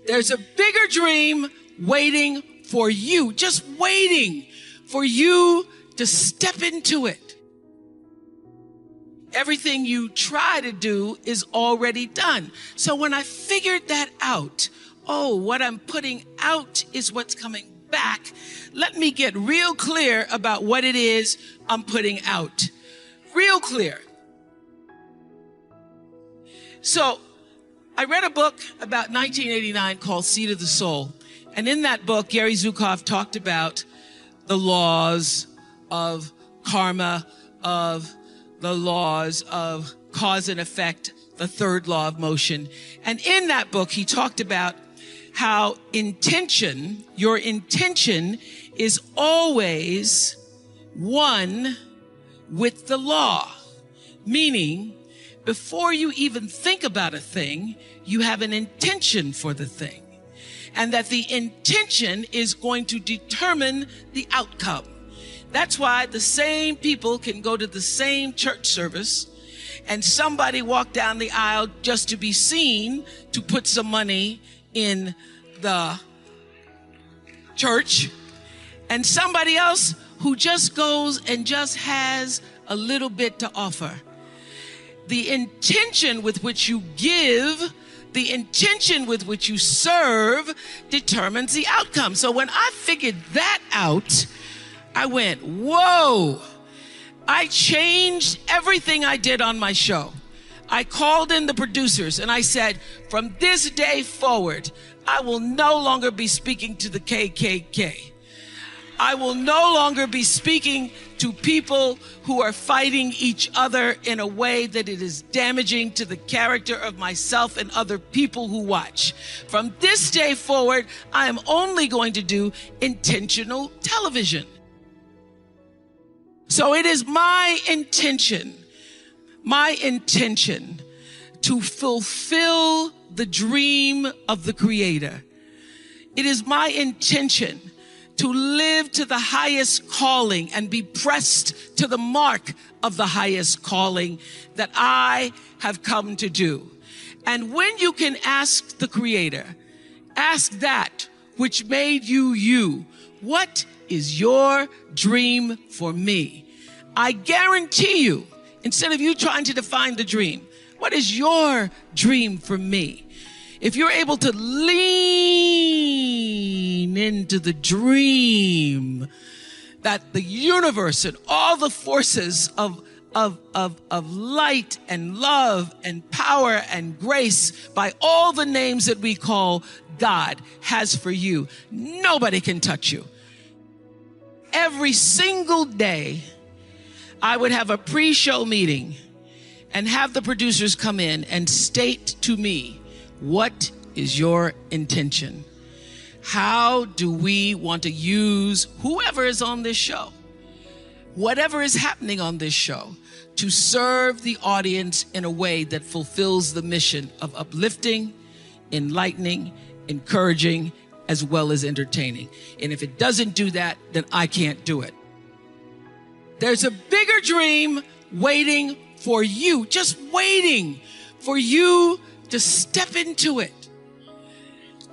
There's a bigger dream waiting for you, just waiting for you to step into it. Everything you try to do is already done. So when I figured that out, oh, what I'm putting out is what's coming back. Let me get real clear about what it is I'm putting out. Real clear. So I read a book about 1989 called Seed of the Soul. And in that book, Gary Zukav talked about the laws of karma, of the laws of cause and effect, the third law of motion. And in that book, he talked about how intention, your intention is always one with the law. Meaning, before you even think about a thing, you have an intention for the thing. And that the intention is going to determine the outcome. That's why the same people can go to the same church service and somebody walk down the aisle just to be seen to put some money in the church, and somebody else who just goes and just has a little bit to offer. The intention with which you give, the intention with which you serve determines the outcome. So when I figured that out, I went, whoa, I changed everything I did on my show. I called in the producers and I said, from this day forward, I will no longer be speaking to the KKK. I will no longer be speaking to people who are fighting each other in a way that it is damaging to the character of myself and other people who watch. From this day forward, I am only going to do intentional television. So it is my intention to fulfill the dream of the Creator. It is my intention to live to the highest calling and be pressed to the mark of the highest calling that I have come to do. And when you can ask the Creator, ask that which made you you, what is your dream for me? I guarantee you, instead of you trying to define the dream, what is your dream for me? If you're able to lean into the dream that the universe and all the forces of light and love and power and grace by all the names that we call God has for you, nobody can touch you. Every single day, I would have a pre-show meeting and have the producers come in and state to me, what is your intention? How do we want to use whoever is on this show, whatever is happening on this show, to serve the audience in a way that fulfills the mission of uplifting, enlightening, encouraging, as well as entertaining. And if it doesn't do that, then I can't do it. There's a bigger dream waiting for you, just waiting for you to step into it.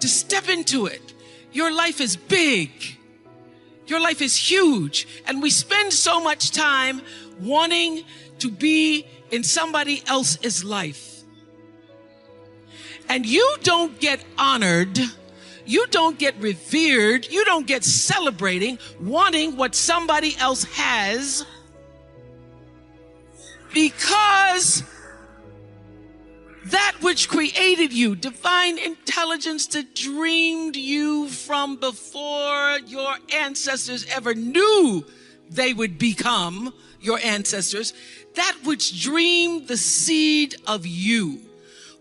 To step into it. Your life is big. Your life is huge. And we spend so much time wanting to be in somebody else's life. And you don't get honored, you don't get revered, you don't get celebrating wanting what somebody else has, because that which created you, divine intelligence that dreamed you from before your ancestors ever knew they would become your ancestors, that which dreamed the seed of you,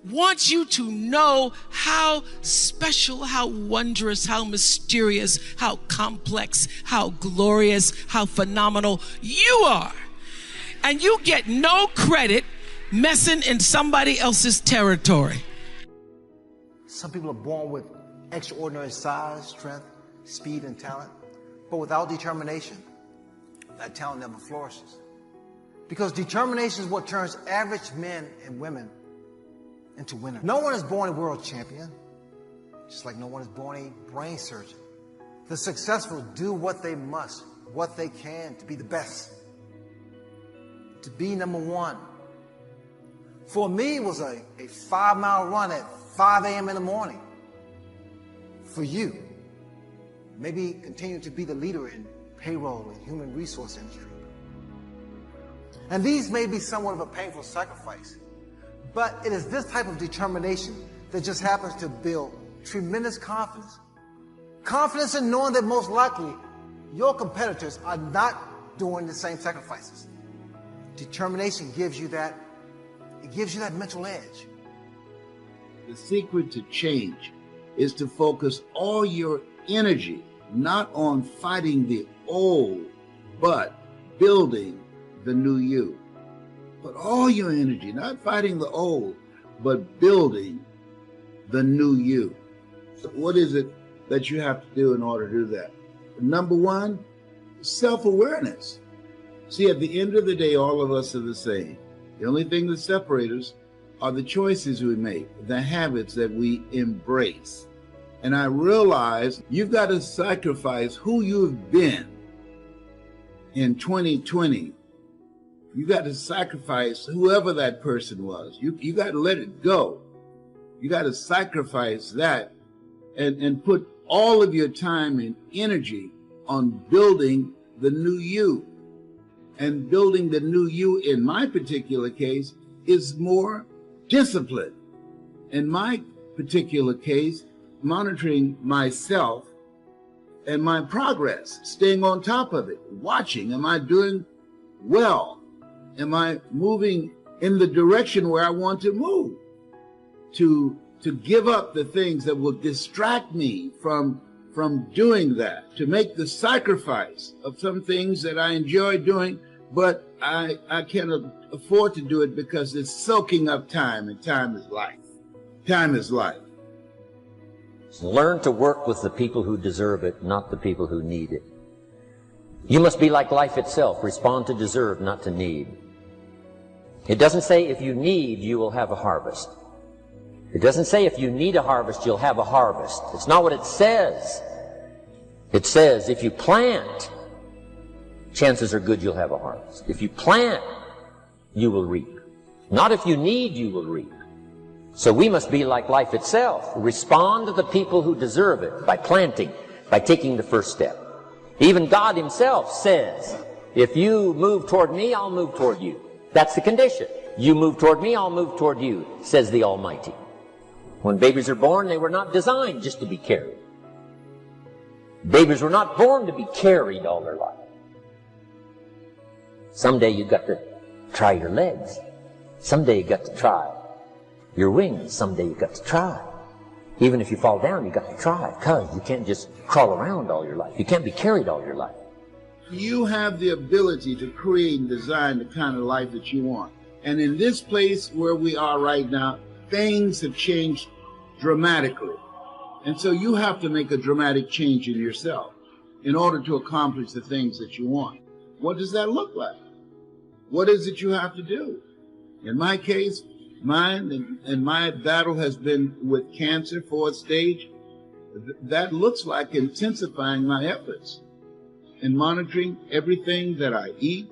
wants you to know how special, how wondrous, how mysterious, how complex, how glorious, how phenomenal you are. And you get no credit messing in somebody else's territory. Some people are born with extraordinary size, strength, speed, and talent, but without determination, that talent never flourishes. Because determination is what turns average men and women into winners. No one is born a world champion. just like no one is born a brain surgeon. The successful do what they must, what they can to be the best, to be number one. For me, it was a 5-mile run at 5 a.m. in the morning. For you, maybe continue to be the leader in payroll and human resource industry. And these may be somewhat of a painful sacrifice, but it is this type of determination that just happens to build tremendous confidence. Confidence in knowing that most likely your competitors are not doing the same sacrifices. Determination gives you that, it gives you that mental edge. The secret to change is to focus all your energy not on fighting the old, but building the new you. Put all your energy, not fighting the old, but building the new you. So what is it that you have to do in order to do that? Number one, self-awareness. See, at the end of the day, all of us are the same. The only thing that separates us are the choices we make, the habits that we embrace. And I realize you've got to sacrifice who you've been in 2020. You got to sacrifice whoever that person was. You got to let it go. You got to sacrifice that and put all of your time and energy on building the new you. And building the new you, in my particular case, is more discipline. In my particular case, monitoring myself and my progress, staying on top of it, watching, am I doing well? Am I moving in the direction where I want to move? To give up the things that will distract me from doing that, to make the sacrifice of some things that I enjoy doing, but I can't afford to do it because it's soaking up time, and time is life. Time is life. Learn to work with the people who deserve it, not the people who need it. You must be like life itself. Respond to deserve, not to need. It doesn't say if you need, you will have a harvest. It doesn't say if you need a harvest, you'll have a harvest. It's not what it says. It says if you plant, chances are good you'll have a harvest. If you plant, you will reap. Not if you need, you will reap. So we must be like life itself. Respond to the people who deserve it by planting, by taking the first step. Even God himself says, if you move toward me, I'll move toward you. That's the condition. You move toward me, I'll move toward you, says the Almighty. When babies are born, they were not designed just to be carried. Babies were not born to be carried all their life. Someday you've got to try your legs. Someday you've got to try your wings. Someday you've got to try. Even if you fall down, you've got to try, because you can't just crawl around all your life. You can't be carried all your life. You have the ability to create and design the kind of life that you want. And in this place where we are right now, things have changed dramatically. And so you have to make a dramatic change in yourself in order to accomplish the things that you want. What does that look like? What is it you have to do? In my case, mine and my battle has been with cancer, 4th stage. That looks like intensifying my efforts and monitoring everything that I eat.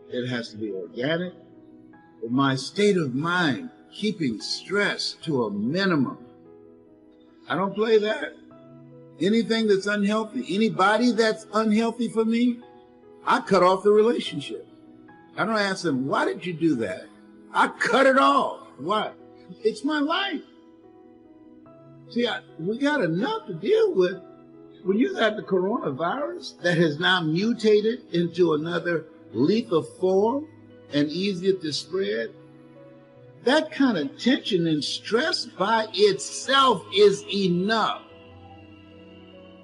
It has to be organic. My state of mind, keeping stress to a minimum. I don't play that. Anything that's unhealthy, anybody that's unhealthy for me, I cut off the relationship. I don't ask them, why did you do that? I cut it off. Why? It's my life. See, we got enough to deal with. When you got the coronavirus that has now mutated into another lethal form and easier to spread, that kind of tension and stress by itself is enough.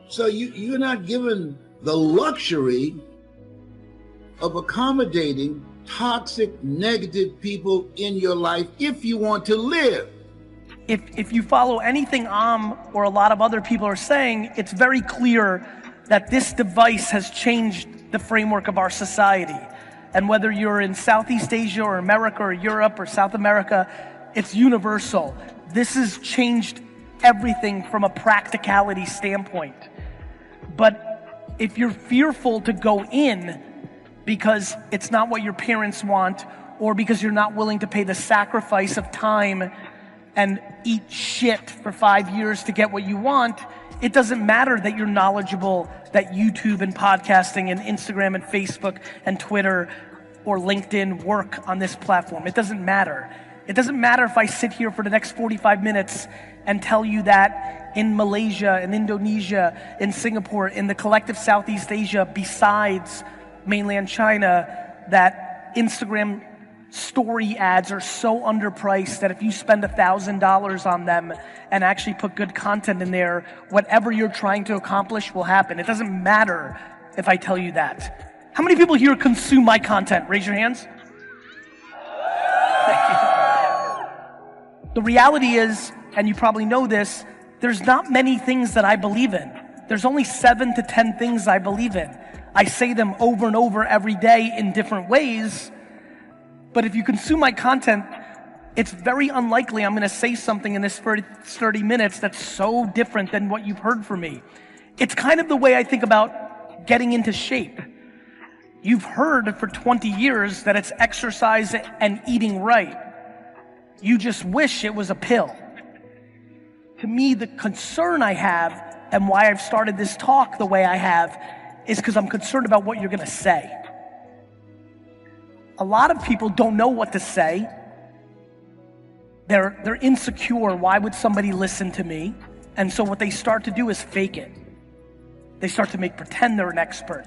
So you're not given the luxury of accommodating toxic, negative people in your life if you want to live. If you follow anything or a lot of other people are saying, it's very clear that this device has changed the framework of our society. And whether you're in Southeast Asia or America or Europe or South America, it's universal. This has changed everything from a practicality standpoint. But if you're fearful to go in because it's not what your parents want, or because you're not willing to pay the sacrifice of time and eat shit for 5 years to get what you want, it doesn't matter that you're knowledgeable, that YouTube and podcasting and Instagram and Facebook and Twitter or LinkedIn work on this platform. It doesn't matter. It doesn't matter if I sit here for the next 45 minutes and tell you that in Malaysia, in Indonesia, in Singapore, in the collective Southeast Asia, besides mainland China, that Instagram story ads are so underpriced that if you spend $1,000 on them and actually put good content in there, whatever you're trying to accomplish will happen. It doesn't matter if I tell you that. How many people here consume my content? Raise your hands. Thank you. The reality is, and you probably know this, there's not many things that I believe in. There's only 7 to 10 things I believe in. I say them over and over every day in different ways. But if you consume my content, it's very unlikely I'm going to say something in this 30 minutes that's so different than what you've heard from me. It's kind of the way I think about getting into shape. You've heard for 20 years that it's exercise and eating right. You just wish it was a pill. To me, the concern I have and why I've started this talk the way I have is because I'm concerned about what you're going to say. A lot of people don't know what to say. They're insecure. Why would somebody listen to me? And so what they start to do is fake it. They start to pretend they're an expert.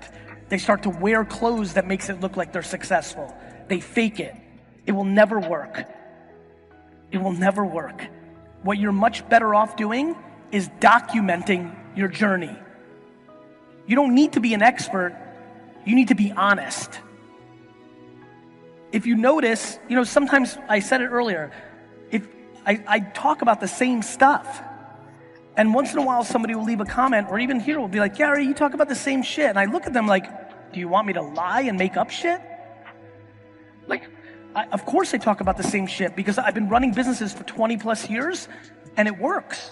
They start to wear clothes that makes it look like they're successful. They fake it. It will never work. It will never work. What you're much better off doing is documenting your journey. You don't need to be an expert. You need to be honest. If you notice, sometimes I said it earlier, if I talk about the same stuff, and once in a while somebody will leave a comment, or even here will be like, Gary, you talk about the same shit. And I look at them like, do you want me to lie and make up shit? Of course I talk about the same shit because I've been running businesses for 20 plus years and it works.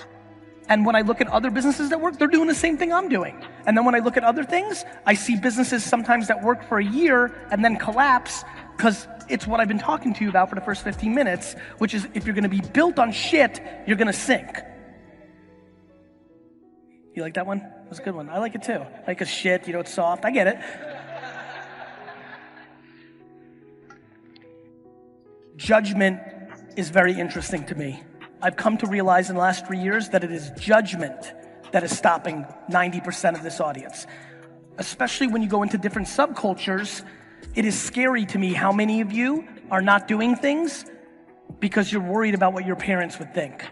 And when I look at other businesses that work, they're doing the same thing I'm doing. And then when I look at other things, I see businesses sometimes that work for a year and then collapse because it's what I've been talking to you about for the first 15 minutes, which is if you're going to be built on shit, you're going to sink. You like that one? That was a good one. I like it too. Like a shit, it's soft. I get it. Judgment is very interesting to me. I've come to realize in the last 3 years that it is judgment that is stopping 90% of this audience. Especially when you go into different subcultures, it is scary to me how many of you are not doing things because you're worried about what your parents would think.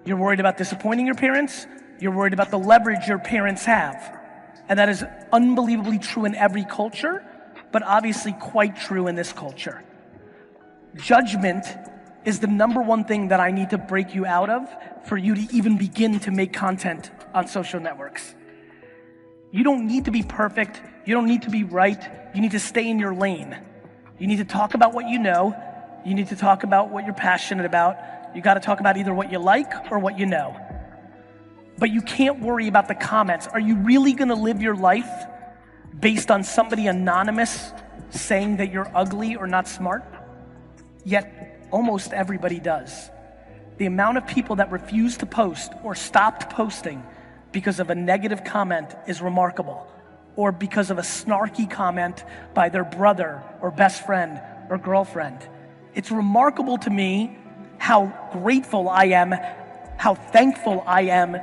You're worried about disappointing your parents. You're worried about the leverage your parents have. And that is unbelievably true in every culture, but obviously quite true in this culture. Judgment is the number one thing that I need to break you out of for you to even begin to make content on social networks. You don't need to be perfect. You don't need to be right. You need to stay in your lane. You need to talk about what you know. You need to talk about what you're passionate about. You got to talk about either what you like or what you know. But you can't worry about the comments. Are you really going to live your life based on somebody anonymous saying that you're ugly or not smart? Yet almost everybody does. The amount of people that refuse to post or stopped posting because of a negative comment is remarkable, or because of a snarky comment by their brother or best friend or girlfriend. It's remarkable to me how grateful I am, how thankful I am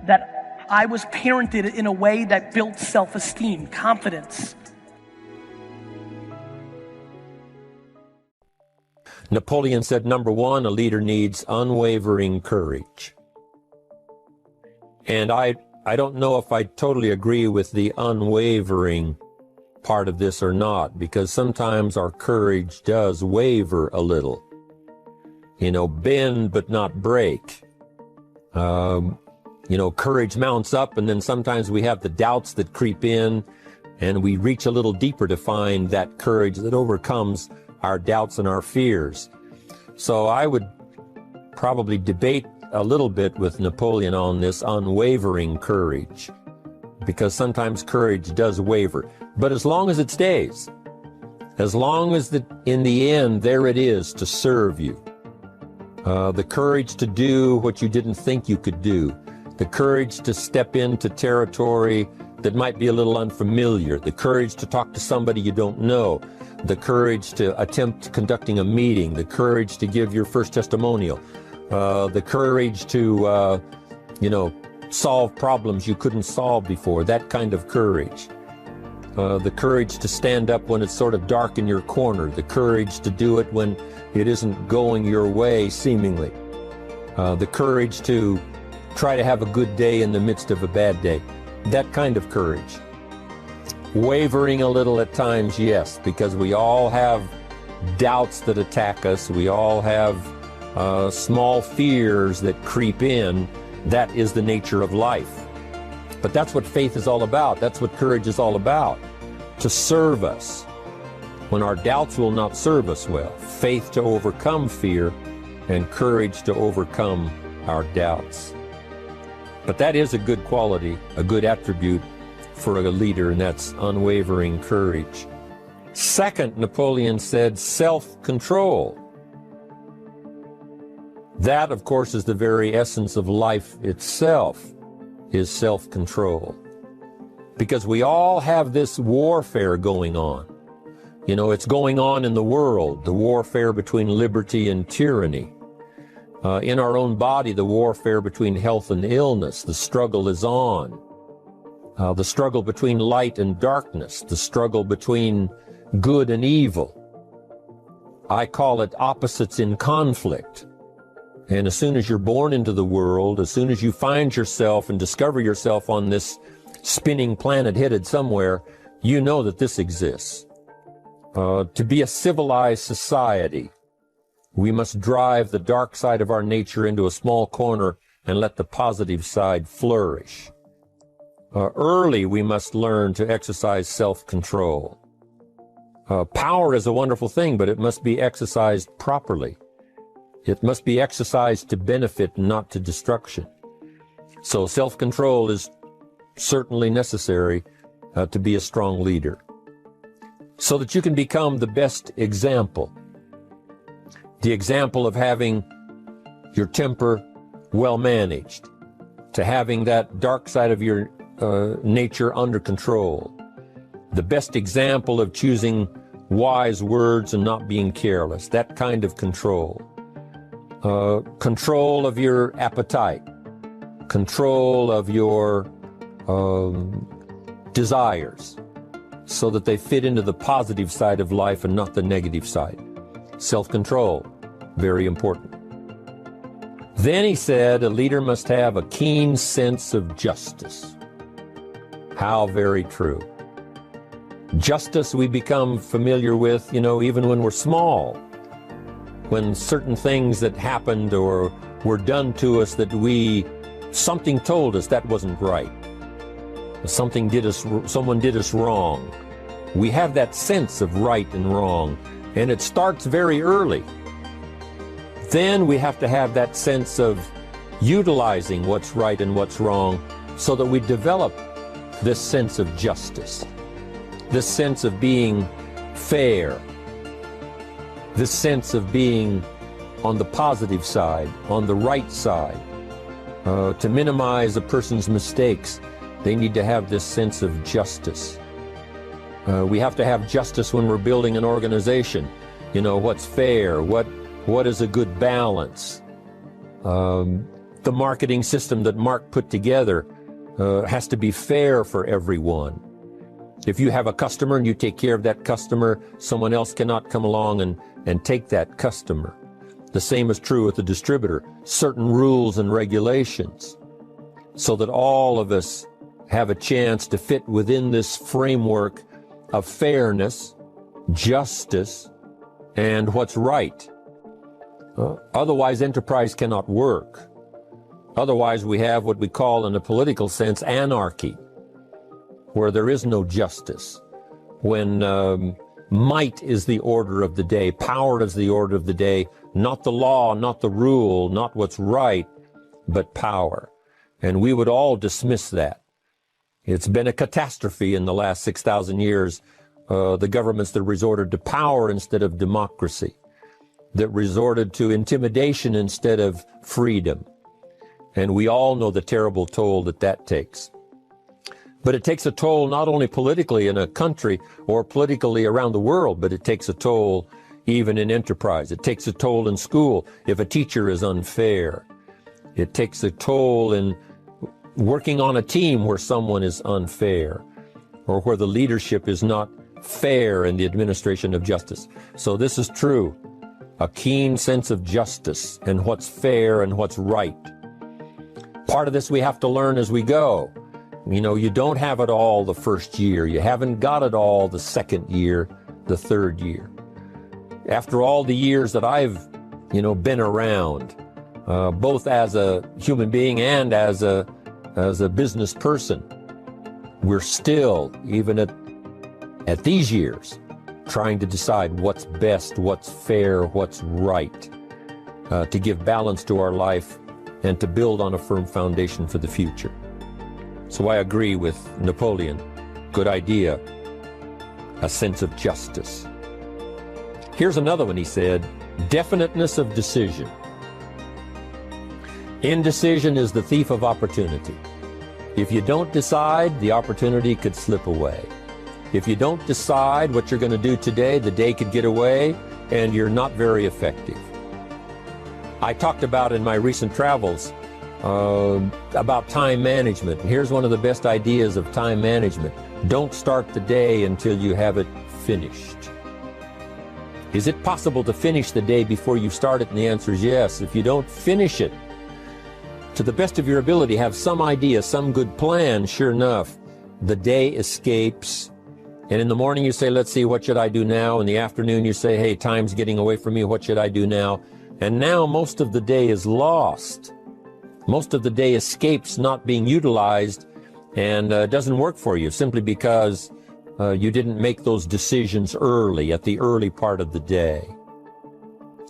that I was parented in a way that built self-esteem, confidence. Napoleon said, number one, a leader needs unwavering courage. And I don't know if I totally agree with the unwavering part of this or not, because sometimes our courage does waver a little. Bend but not break. Courage mounts up, and then sometimes we have the doubts that creep in, and we reach a little deeper to find that courage that overcomes our doubts and our fears. So I would probably debate a little bit with Napoleon on this unwavering courage, because sometimes courage does waver. But as long as it stays, as long as in the end there it is to serve you, the courage to do what you didn't think you could do, the courage to step into territory that might be a little unfamiliar, the courage to talk to somebody you don't know, the courage to attempt conducting a meeting, the courage to give your first testimonial, the courage to, solve problems you couldn't solve before, that kind of courage. The courage to stand up when it's sort of dark in your corner, the courage to do it when it isn't going your way, seemingly. The courage to try to have a good day in the midst of a bad day. That kind of courage. Wavering a little at times, yes, because we all have doubts that attack us. We all have small fears that creep in. That is the nature of life. But that's what faith is all about. That's what courage is all about. To serve us when our doubts will not serve us well. Faith to overcome fear, and courage to overcome our doubts. But that is a good quality, a good attribute for a leader, and that's unwavering courage. Second, Napoleon said self-control. That, of course, is the very essence of life itself, is self-control. Because we all have this warfare going on. You know, it's going on in the world, the warfare between liberty and tyranny. In our own body, the warfare between health and illness, the struggle is on. The struggle between light and darkness, the struggle between good and evil. I call it opposites in conflict. And as soon as you're born into the world, as soon as you find yourself and discover yourself on this spinning planet headed somewhere, you know that this exists. To be a civilized society, we must drive the dark side of our nature into a small corner and let the positive side flourish. Early, we must learn to exercise self-control. Power is a wonderful thing, but it must be exercised properly. It must be exercised to benefit, not to destruction. So self-control is certainly necessary to be a strong leader, so that you can become the best example. The example of having your temper well managed, to having that dark side of your nature under control. The best example of choosing wise words and not being careless, that kind of control. Control of your appetite, control of your desires, so that they fit into the positive side of life and not the negative side. Self-control, very important. Then he said a leader must have a keen sense of justice. How very true. Justice we become familiar with, even when we're small. When certain things that happened or were done to us that something told us that wasn't right. Someone did us wrong. We have that sense of right and wrong, and it starts very early. Then we have to have that sense of utilizing what's right and what's wrong so that we develop this sense of justice, this sense of being fair, this sense of being on the positive side, on the right side. To minimize a person's mistakes, they need to have this sense of justice. We have to have justice when we're building an organization. What's fair, what is a good balance. The marketing system that Mark put together has to be fair for everyone. If you have a customer and you take care of that customer, someone else cannot come along and take that customer. The same is true with the distributor. Certain rules and regulations, so that all of us have a chance to fit within this framework of fairness, justice, and what's right. Otherwise, enterprise cannot work. Otherwise, we have what we call, in a political sense, anarchy, where there is no justice, when might is the order of the day, power is the order of the day, not the law, not the rule, not what's right, but power. And we would all dismiss that. It's been a catastrophe in the last 6,000 years, the governments that resorted to power instead of democracy, that resorted to intimidation instead of freedom. And we all know the terrible toll that that takes. But it takes a toll not only politically in a country or politically around the world, but it takes a toll even in enterprise. It takes a toll in school if a teacher is unfair. It takes a toll in working on a team where someone is unfair, or where the leadership is not fair in the administration of justice. So this is true. A keen sense of justice and what's fair and what's right. Part of this we have to learn as we go. You know, you don't have it all the first year. You haven't got it all the second year, the third year. After all the years that I've, been around, both as a human being and as a business person, we're still, even at these years, trying to decide what's best, what's fair, what's right, to give balance to our life and to build on a firm foundation for the future. So I agree with Napoleon. Good idea. A sense of justice. Here's another one he said, definiteness of decision. Indecision is the thief of opportunity. If you don't decide, the opportunity could slip away. If you don't decide what you're going to do today, the day could get away and you're not very effective. I talked about in my recent travels about time management. Here's one of the best ideas of time management. Don't start the day until you have it finished. Is it possible to finish the day before you start it? And the answer is yes. If you don't finish it to the best of your ability, have some idea, some good plan, sure enough, the day escapes. And in the morning you say, let's see, what should I do now? In the afternoon you say, hey, time's getting away from me, what should I do now? And now most of the day is lost. Most of the day escapes not being utilized and doesn't work for you simply because you didn't make those decisions early, at the early part of the day.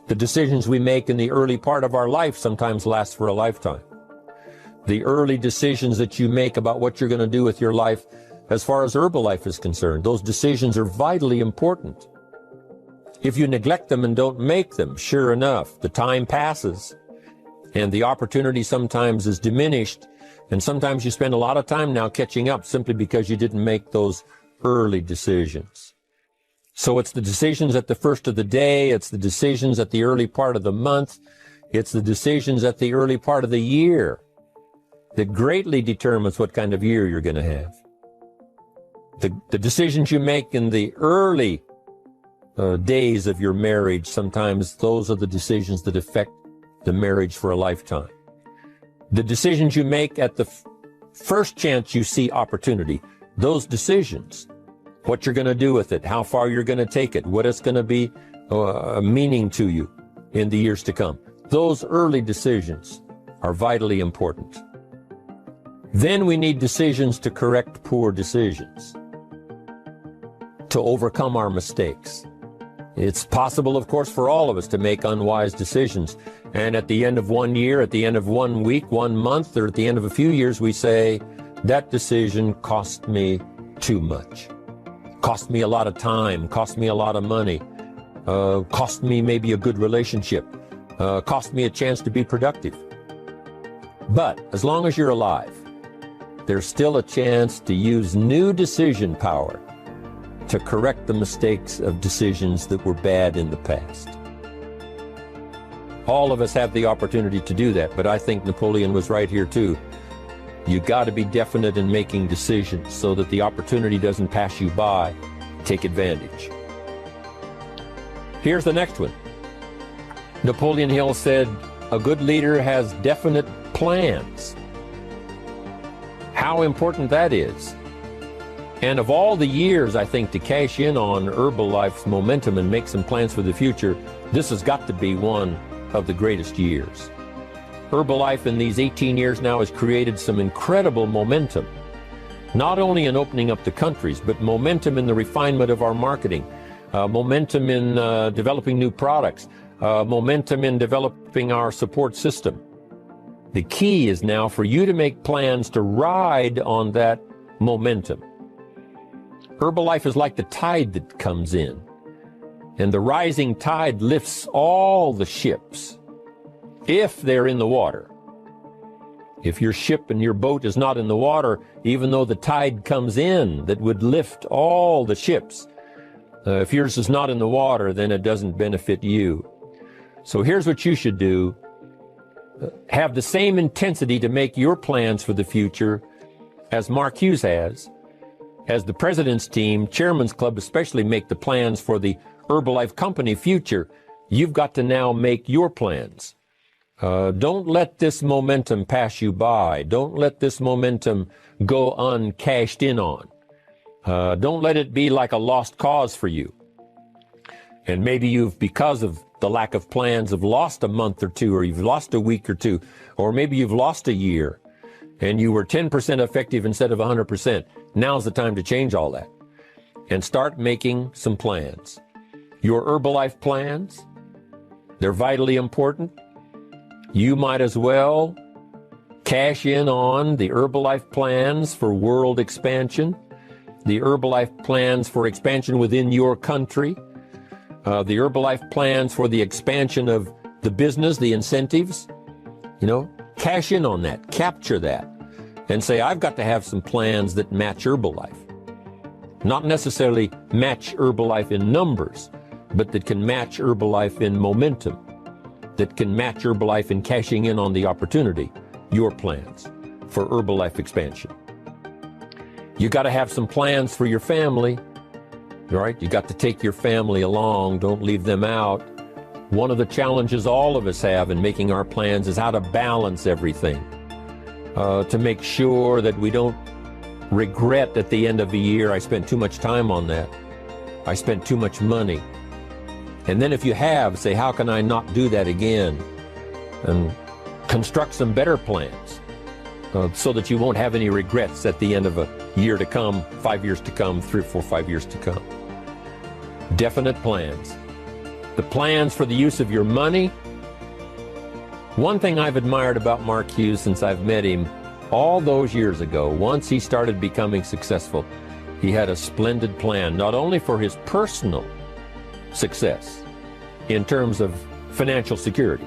The decisions we make in the early part of our life sometimes last for a lifetime. The early decisions that you make about what you're going to do with your life as far as Herbalife is concerned, those decisions are vitally important. If you neglect them and don't make them, sure enough, the time passes and the opportunity sometimes is diminished, and sometimes you spend a lot of time now catching up simply because you didn't make those early decisions. So it's the decisions at the first of the day, it's the decisions at the early part of the month, it's the decisions at the early part of the year that greatly determines what kind of year you're going to have. The decisions you make in the early days of your marriage, sometimes those are the decisions that affect the marriage for a lifetime. The decisions you make at the first chance you see opportunity, those decisions, what you're going to do with it, how far you're going to take it, what it's going to be meaning to you in the years to come. Those early decisions are vitally important. Then we need decisions to correct poor decisions, to overcome our mistakes. It's possible, of course, for all of us to make unwise decisions. And at the end of 1 year, at the end of 1 week, 1 month, or at the end of a few years, we say, that decision cost me too much. Cost me a lot of time, cost me a lot of money, cost me maybe a good relationship, cost me a chance to be productive. But as long as you're alive, there's still a chance to use new decision power to correct the mistakes of decisions that were bad in the past. All of us have the opportunity to do that, but I think Napoleon was right here too. You got to be definite in making decisions so that the opportunity doesn't pass you by. Take advantage. Here's the next one. Napoleon Hill said, a good leader has definite plans. How important that is. And of all the years, I think, to cash in on Herbalife's momentum and make some plans for the future, this has got to be one of the greatest years. Herbalife in these 18 years now has created some incredible momentum, not only in opening up the countries, but momentum in the refinement of our marketing, momentum in developing new products, momentum in developing our support system. The key is now for you to make plans to ride on that momentum. Herbalife is like the tide that comes in, and the rising tide lifts all the ships if they're in the water. If your ship and your boat is not in the water, even though the tide comes in that would lift all the ships, if yours is not in the water, then it doesn't benefit you. So here's what you should do. Have the same intensity to make your plans for the future as Mark Hughes has. As the President's team, Chairman's Club especially, make the plans for the Herbalife company future, you've got to now make your plans. Don't let this momentum pass you by. Don't let this momentum go uncashed in on. Don't let it be like a lost cause for you. And maybe you've, because of the lack of plans, have lost a month or two, or you've lost a week or two, or maybe you've lost a year, and you were 10% effective instead of 100%. Now's the time to change all that and start making some plans. Your Herbalife plans, they're vitally important. You might as well cash in on the Herbalife plans for world expansion, the Herbalife plans for expansion within your country, the Herbalife plans for the expansion of the business, the incentives. Cash in on that, capture that, and say, I've got to have some plans that match Herbalife. Not necessarily match Herbalife in numbers, but that can match Herbalife in momentum, that can match Herbalife in cashing in on the opportunity, your plans for Herbalife expansion. You got to have some plans for your family, right? You got to take your family along. Don't leave them out. One of the challenges all of us have in making our plans is how to balance everything, to make sure that we don't regret at the end of the year, I spent too much time on that. I spent too much money. And then if you have, say, how can I not do that again? And construct some better plans so that you won't have any regrets at the end of a year to come, 5 years to come, 3 or 4, 5 years to come. Definite plans. The plans for the use of your money. One thing I've admired about Mark Hughes since I've met him all those years ago, once he started becoming successful, he had a splendid plan, not only for his personal success in terms of financial security,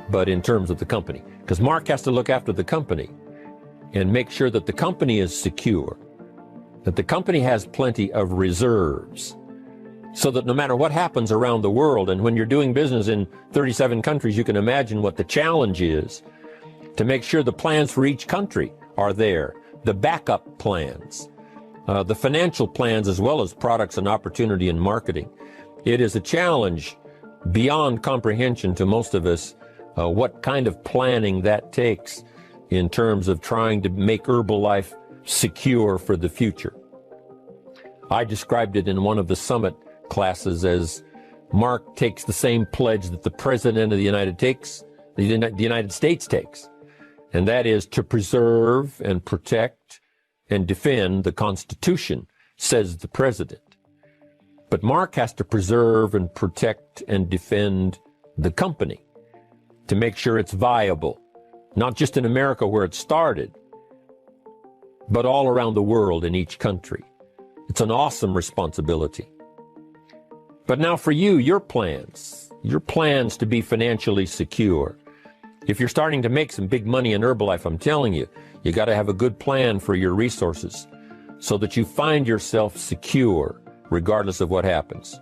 but in terms of the company. Because Mark has to look after the company and make sure that the company is secure, that the company has plenty of reserves, so that no matter what happens around the world, and when you're doing business in 37 countries, you can imagine what the challenge is to make sure the plans for each country are there, the backup plans, the financial plans, as well as products and opportunity and marketing. It is a challenge beyond comprehension to most of us, what kind of planning that takes in terms of trying to make Herbalife secure for the future. I described it in one of the summit classes as Mark takes the same pledge that the President of the United States takes, and that is to preserve and protect and defend the Constitution, says the President. But Mark has to preserve and protect and defend the company to make sure it's viable, not just in America where it started, but all around the world in each country. It's an awesome responsibility. But now for you, your plans to be financially secure. If you're starting to make some big money in Herbalife, I'm telling you, you got to have a good plan for your resources so that you find yourself secure regardless of what happens.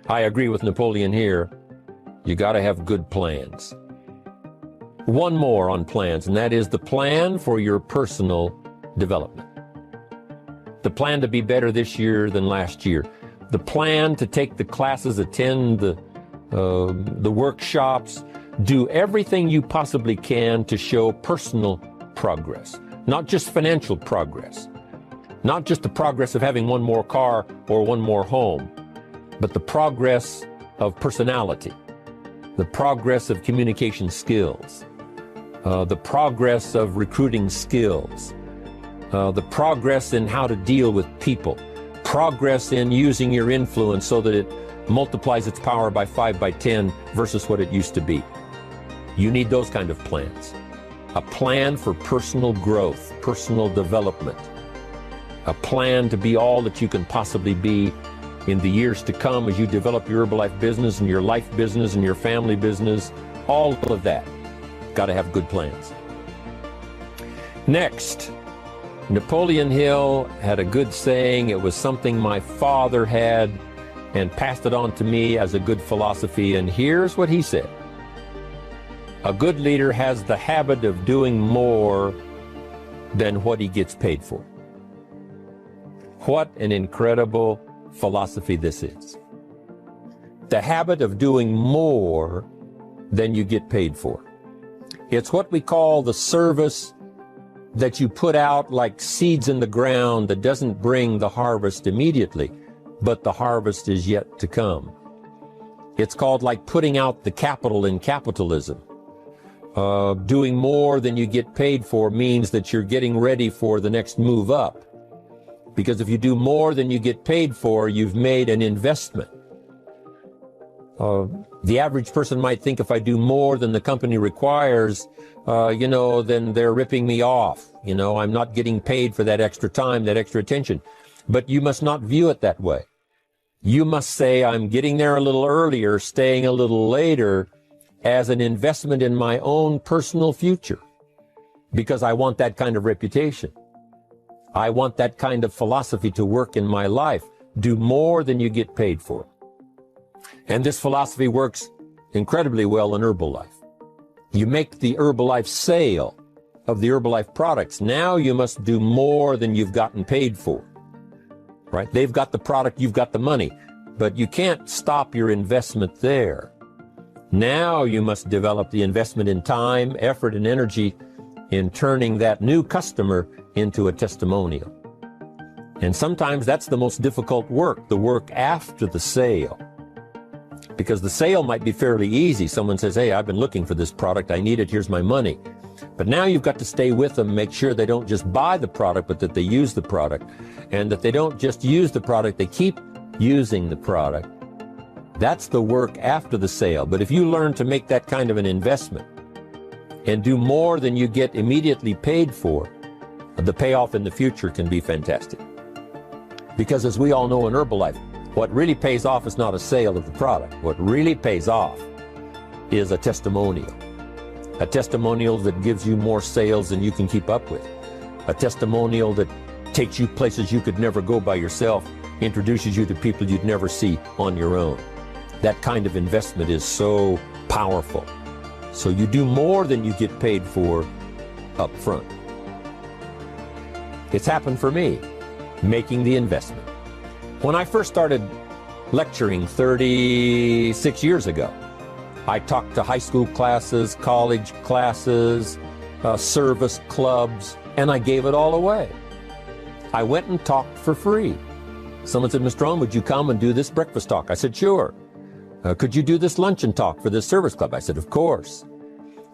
I agree with Napoleon here. You got to have good plans. One more on plans, and that is the plan for your personal development. The plan to be better this year than last year. The plan to take the classes, attend the workshops, do everything you possibly can to show personal progress, not just financial progress, not just the progress of having one more car or one more home, but the progress of personality, the progress of communication skills, the progress of recruiting skills, the progress in how to deal with people, progress in using your influence so that it multiplies its power by 5 by 10 versus what it used to be. You need those kind of plans. A plan for personal growth, personal development. A plan to be all that you can possibly be in the years to come as you develop your Herbalife business and your life business and your family business. All of that. Got to have good plans. Next, Napoleon Hill had a good saying. It was something my father had and passed it on to me as a good philosophy. And here's what he said. A good leader has the habit of doing more than what he gets paid for. What an incredible philosophy this is. The habit of doing more than you get paid for. It's what we call the service that you put out like seeds in the ground that doesn't bring the harvest immediately, but the harvest is yet to come. It's called like putting out the capital in capitalism. Doing more than you get paid for means that you're getting ready for the next move up. Because if you do more than you get paid for, you've made an investment. The average person might think if I do more than the company requires, then they're ripping me off. I'm not getting paid for that extra time, that extra attention. But you must not view it that way. You must say, I'm getting there a little earlier, staying a little later, as an investment in my own personal future, because I want that kind of reputation. I want that kind of philosophy to work in my life. Do more than you get paid for. And this philosophy works incredibly well in Herbalife. You make the Herbalife sale of the Herbalife products. Now you must do more than you've gotten paid for. Right? They've got the product, you've got the money. But you can't stop your investment there. Now you must develop the investment in time, effort, and energy in turning that new customer into a testimonial. And sometimes that's the most difficult work, the work after the sale. Because the sale might be fairly easy. Someone says, hey, I've been looking for this product, I need it, here's my money. But now you've got to stay with them, make sure they don't just buy the product, but that they use the product. And that they don't just use the product, they keep using the product. That's the work after the sale. But if you learn to make that kind of an investment and do more than you get immediately paid for, the payoff in the future can be fantastic. Because as we all know in Herbalife, what really pays off is not a sale of the product. What really pays off is a testimonial. A testimonial that gives you more sales than you can keep up with. A testimonial that takes you places you could never go by yourself, introduces you to people you'd never see on your own. That kind of investment is so powerful. So you do more than you get paid for up front. It's happened for me, making the investment. When I first started lecturing 36 years ago, I talked to high school classes, college classes, service clubs, and I gave it all away. I went and talked for free. Someone said, Mr. Owen, would you come and do this breakfast talk? I said, sure. Could you do this luncheon talk for this service club? I said, of course.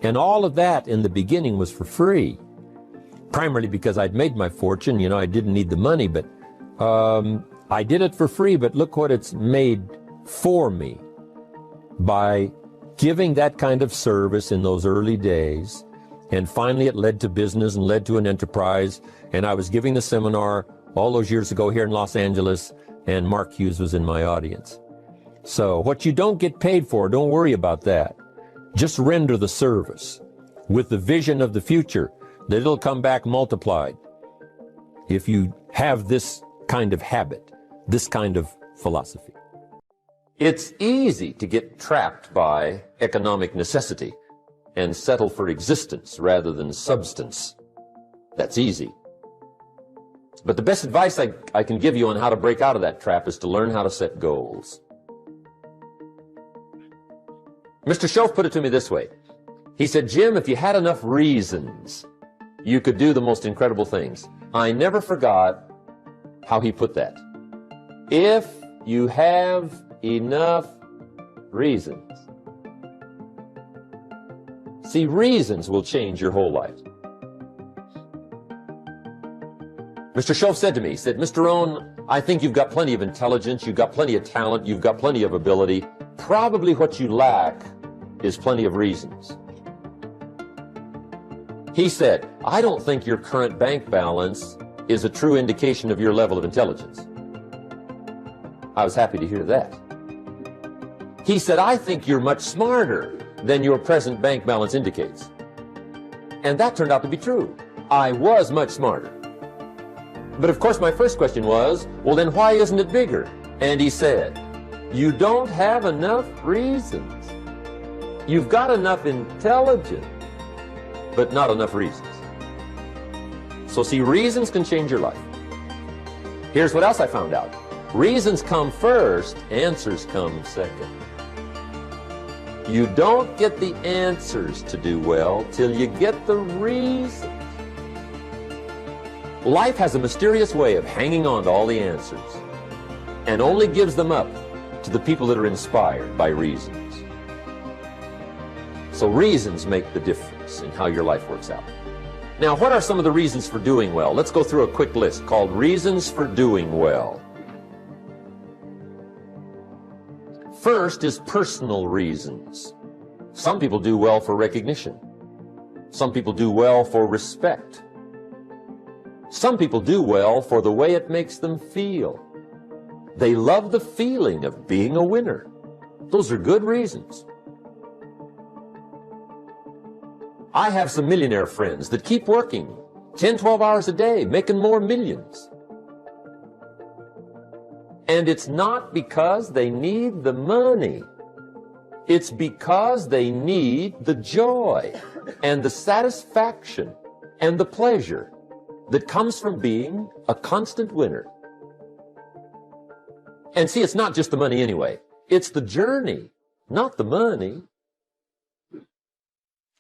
And all of that in the beginning was for free, primarily because I'd made my fortune. I didn't need the money, but I did it for free. But look what it's made for me by giving that kind of service in those early days. And finally it led to business and led to an enterprise. And I was giving the seminar all those years ago here in Los Angeles, and Mark Hughes was in my audience. So what you don't get paid for, don't worry about that. Just render the service with the vision of the future that it'll come back multiplied if you have this kind of habit, this kind of philosophy. It's easy to get trapped by economic necessity and settle for existence rather than substance. That's easy. But the best advice I can give you on how to break out of that trap is to learn how to set goals. Mr. Shelf put it to me this way. He said, Jim, if you had enough reasons, you could do the most incredible things. I never forgot how he put that. If you have enough reasons. See, reasons will change your whole life. Mr. Shelf said to me, he said, Mr. Owen, I think you've got plenty of intelligence, you've got plenty of talent, you've got plenty of ability. Probably what you lack is plenty of reasons. He said, I don't think your current bank balance is a true indication of your level of intelligence. I was happy to hear that. He said, I think you're much smarter than your present bank balance indicates. And that turned out to be true. I was much smarter. But of course my first question was, well then why isn't it bigger? And he said, you don't have enough reasons. You've got enough intelligence, but not enough reasons. So see, reasons can change your life. Here's what else I found out. Reasons come first, answers come second. You don't get the answers to do well till you get the reasons. Life has a mysterious way of hanging on to all the answers and only gives them up to the people that are inspired by reasons. So reasons make the difference in how your life works out. Now, what are some of the reasons for doing well? Let's go through a quick list called Reasons for Doing Well. First is personal reasons. Some people do well for recognition. Some people do well for respect. Some people do well for the way it makes them feel. They love the feeling of being a winner. Those are good reasons. I have some millionaire friends that keep working 10, 12 hours a day, making more millions. And it's not because they need the money. It's because they need the joy and the satisfaction and the pleasure that comes from being a constant winner. And see, it's not just the money anyway. It's the journey, not the money.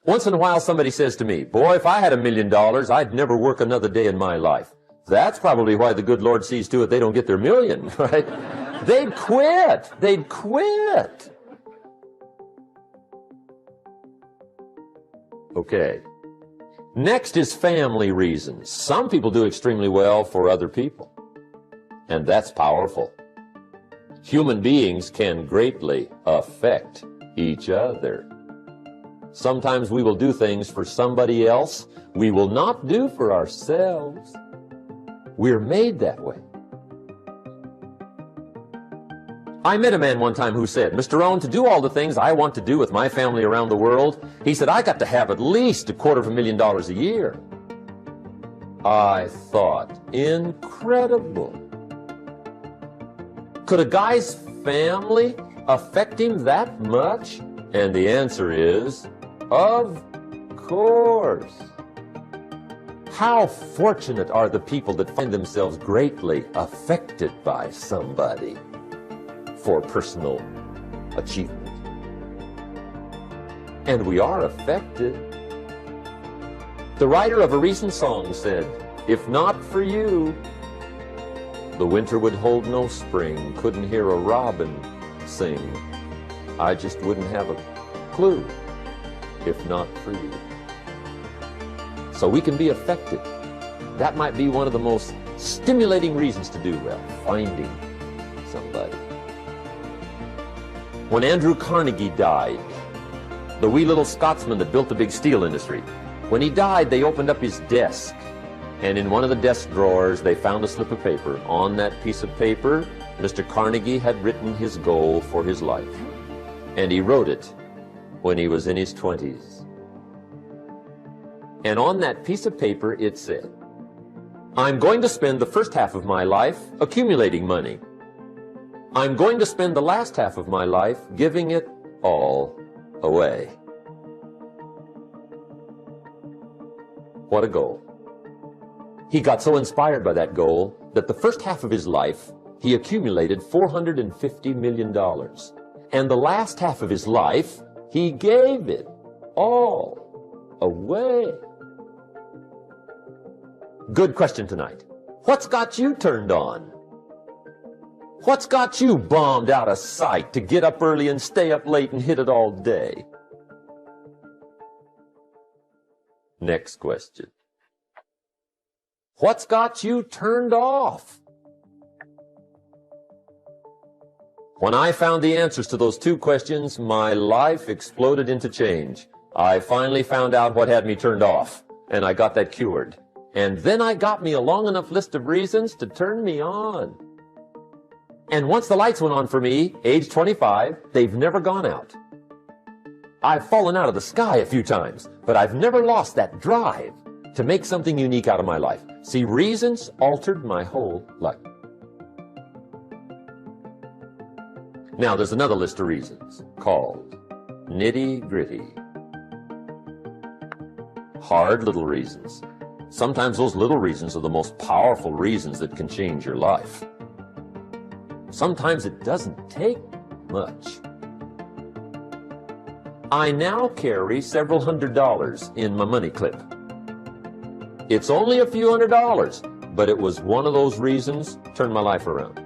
Once in a while somebody says to me, boy, if I had $1 million, I'd never work another day in my life. That's probably why the good Lord sees to it they don't get their million, right? They'd quit. They'd quit. Okay. Next is family reasons. Some people do extremely well for other people, and that's powerful. Human beings can greatly affect each other. Sometimes we will do things for somebody else we will not do for ourselves. We're made that way. I met a man one time who said, Mr. Rohn, to do all the things I want to do with my family around the world, he said, I got to have at least $250,000 a year. I thought, incredible. Could a guy's family affect him that much? And the answer is, of course. How fortunate are the people that find themselves greatly affected by somebody for personal achievement. And we are affected. The writer of a recent song said, if not for you, the winter would hold no spring, couldn't hear a robin sing. I just wouldn't have a clue if not for you. So we can be affected. That might be one of the most stimulating reasons to do well, finding somebody. When Andrew Carnegie died, the wee little Scotsman that built the big steel industry, when he died, they opened up his desk, and in one of the desk drawers, they found a slip of paper. On that piece of paper, Mr. Carnegie had written his goal for his life, and he wrote it when he was in his 20s. And on that piece of paper, it said, I'm going to spend the first half of my life accumulating money. I'm going to spend the last half of my life giving it all away. What a goal. He got so inspired by that goal that the first half of his life, he accumulated $450 million. And the last half of his life, he gave it all away. Good question tonight. What's got you turned on? What's got you bombed out of sight to get up early and stay up late and hit it all day? Next question. What's got you turned off? When I found the answers to those two questions, my life exploded into change. I finally found out what had me turned off. and I got that cured. And then I got me a long enough list of reasons to turn me on. And once the lights went on for me, age 25, they've never gone out. I've fallen out of the sky a few times, but I've never lost that drive to make something unique out of my life. See, reasons altered my whole life. Now, there's another list of reasons called nitty-gritty. Hard little reasons. Sometimes those little reasons are the most powerful reasons that can change your life. Sometimes it doesn't take much. I now carry several $100s in my money clip. It's only a few $100s, but it was one of those reasons turned my life around.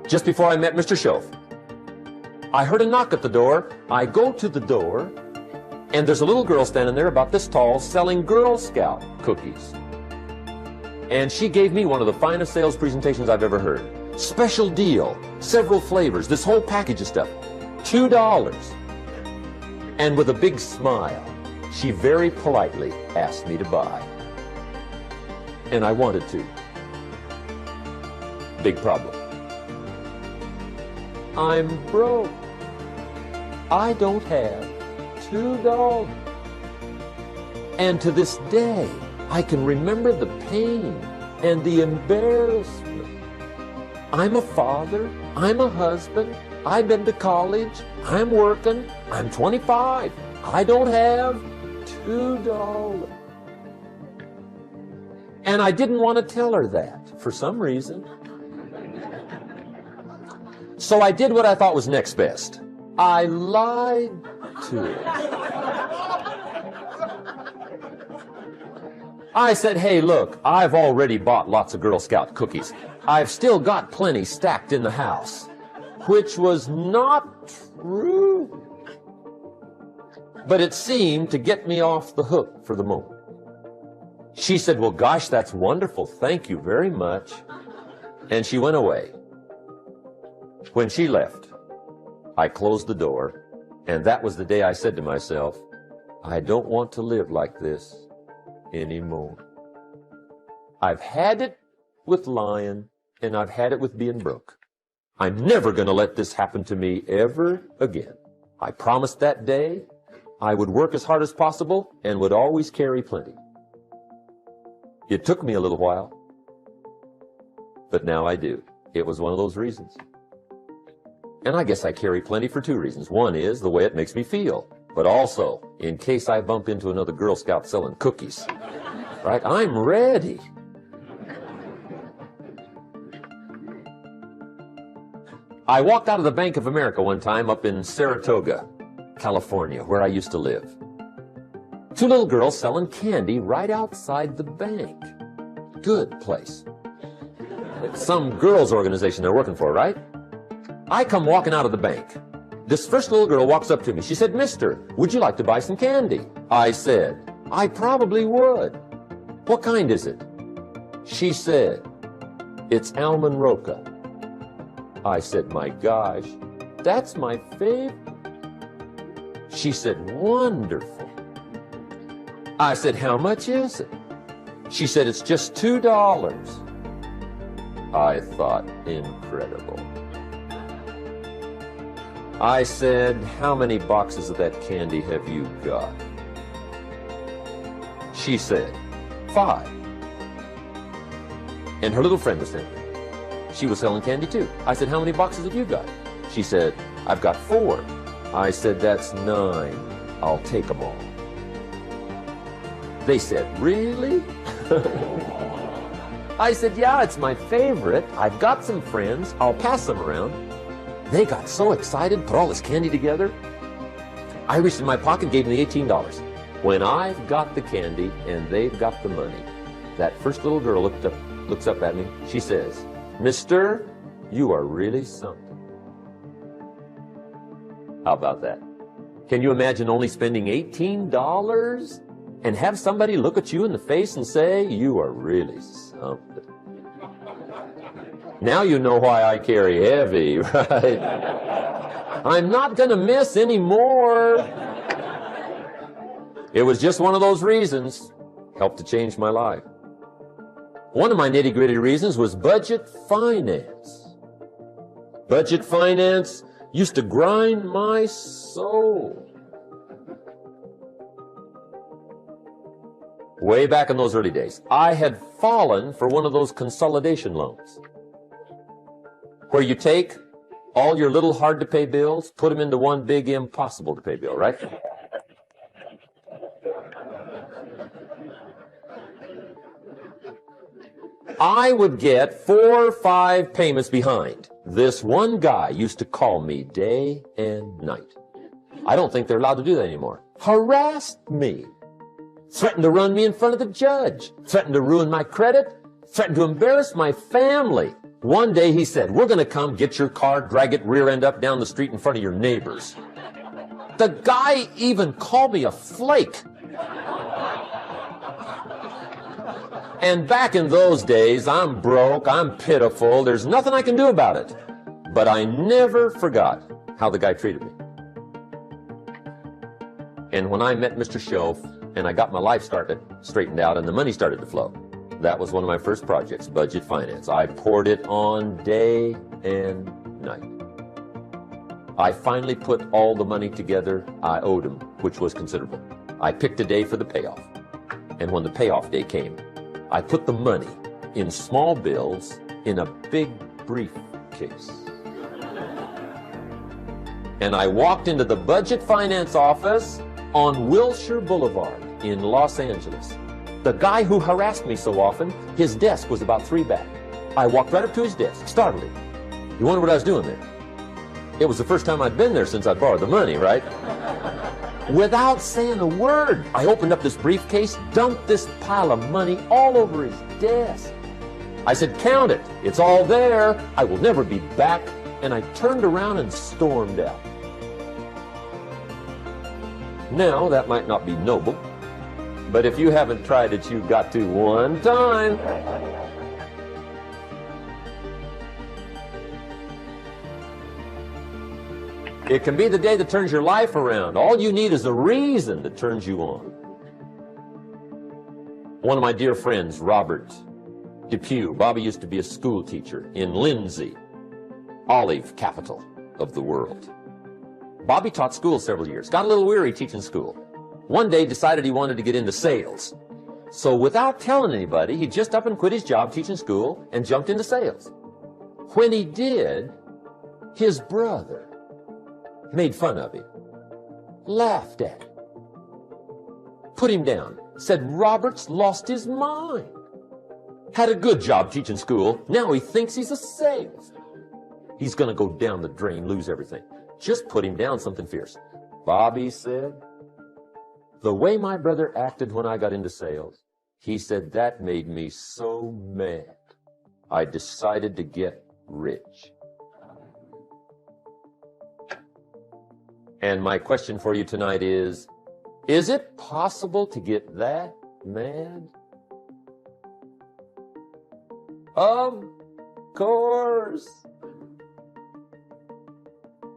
Just before I met Mr. Shoaf, I heard a knock at the door. I go to the door, and there's a little girl standing there about this tall selling Girl Scout cookies. And she gave me one of the finest sales presentations I've ever heard. Special deal, several flavors, this whole package of stuff, $2. And with a big smile, she very politely asked me to buy. And I wanted to. Big problem. I'm broke. I don't have $2. And to this day, I can remember the pain and the embarrassment. I'm a father, I'm a husband, I've been to college, I'm working, I'm 25, I don't have $2. And I didn't want to tell her that for some reason. So I did what I thought was next best. I lied to her. I said, hey, look, I've already bought lots of Girl Scout cookies. I've still got plenty stacked in the house, which was not true. But it seemed to get me off the hook for the moment. She said, well, gosh, that's wonderful. Thank you very much. And she went away. When she left, I closed the door, and that was the day I said to myself, I don't want to live like this anymore. I've had it with lying, and I've had it with being broke. I'm never going to let this happen to me ever again. I promised that day I would work as hard as possible and would always carry plenty. It took me a little while, but now I do. It was one of those reasons. And I guess I carry plenty for two reasons. One is the way it makes me feel, but also in case I bump into another Girl Scout selling cookies. Right? I'm ready. I walked out of the Bank of America one time up in Saratoga, California, where I used to live. Two little girls selling candy right outside the bank. Good place. Some girls' organization they're working for, right? I come walking out of the bank. This first little girl walks up to me. She said, Mister, would you like to buy some candy? I said, I probably would. What kind is it? She said, it's almond roca. I said, my gosh, that's my favorite. She said, wonderful. I said, how much is it? She said, it's just $2. I thought, incredible. I said, how many boxes of that candy have you got? She said, 5. And her little friend was there. She was selling candy too. I said, how many boxes have you got? She said, I've got 4. I said, that's 9. I'll take them all. They said, really? I said, yeah, it's my favorite. I've got some friends. I'll pass them around. They got so excited, put all this candy together. I reached in my pocket, gave them the $18. When I've got the candy and they've got the money, that first little girl looks up at me. She says, Mister, you are really something. How about that? Can you imagine only spending $18 and have somebody look at you in the face and say, you are really something? Now you know why I carry heavy, right? I'm not going to miss anymore. It was just one of those reasons, helped to change my life. One of my nitty-gritty reasons was budget finance. Budget finance used to grind my soul. Way back in those early days, I had fallen for one of those consolidation loans, where you take all your little hard-to-pay bills, put them into one big impossible-to-pay bill, right? I would get 4 or 5 payments behind. This one guy used to call me day and night. I don't think they're allowed to do that anymore. Harassed me. Threatened to run me in front of the judge. Threatened to ruin my credit. Threatened to embarrass my family. One day he said, we're going to come get your car, drag it rear end up down the street in front of your neighbors. The guy even called me a flake. And back in those days, I'm broke, I'm pitiful, there's nothing I can do about it. But I never forgot how the guy treated me. And when I met Mr. Shoaf, and I got my life straightened out, and the money started to flow, that was one of my first projects, budget finance. I poured it on day and night. I finally put all the money together I owed him, which was considerable. I picked a day for the payoff. And when the payoff day came, I put the money in small bills in a big briefcase. And I walked into the budget finance office on Wilshire Boulevard in Los Angeles. The guy who harassed me so often, his desk was about 3 back. I walked right up to his desk, startled him. You wonder what I was doing there? It was the first time I'd been there since I'd borrowed the money, right? Without saying a word, I opened up this briefcase, dumped this pile of money all over his desk. I said, count it. It's all there. I will never be back. And I turned around and stormed out. Now, that might not be noble, but if you haven't tried it, you've got to one time. It can be the day that turns your life around. All you need is a reason that turns you on. One of my dear friends, Robert Depew, Bobby used to be a school teacher in Lindsay, olive capital of the world. Bobby taught school several years, got a little weary teaching school. One day decided he wanted to get into sales. So without telling anybody, he just up and quit his job teaching school and jumped into sales. When he did, his brother made fun of him, laughed at him, put him down, said Robert's lost his mind. Had a good job teaching school, now he thinks he's a salesman. He's going to go down the drain, lose everything. Just put him down something fierce. Bobby said, the way my brother acted when I got into sales, he said that made me so mad. I decided to get rich. And my question for you tonight is it possible to get that mad? Of course.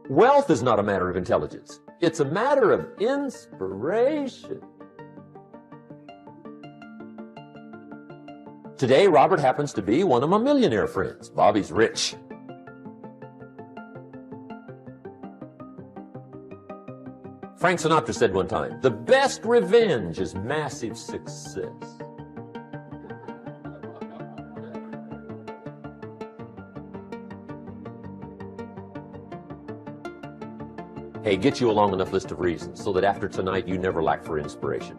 Wealth is not a matter of intelligence. It's a matter of inspiration. Today, Robert happens to be one of my millionaire friends. Bobby's rich. Frank Sinatra said one time, the best revenge is massive success. Hey, get you a long enough list of reasons so that after tonight you never lack for inspiration.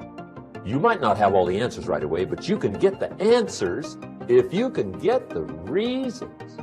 You might not have all the answers right away, but you can get the answers if you can get the reasons.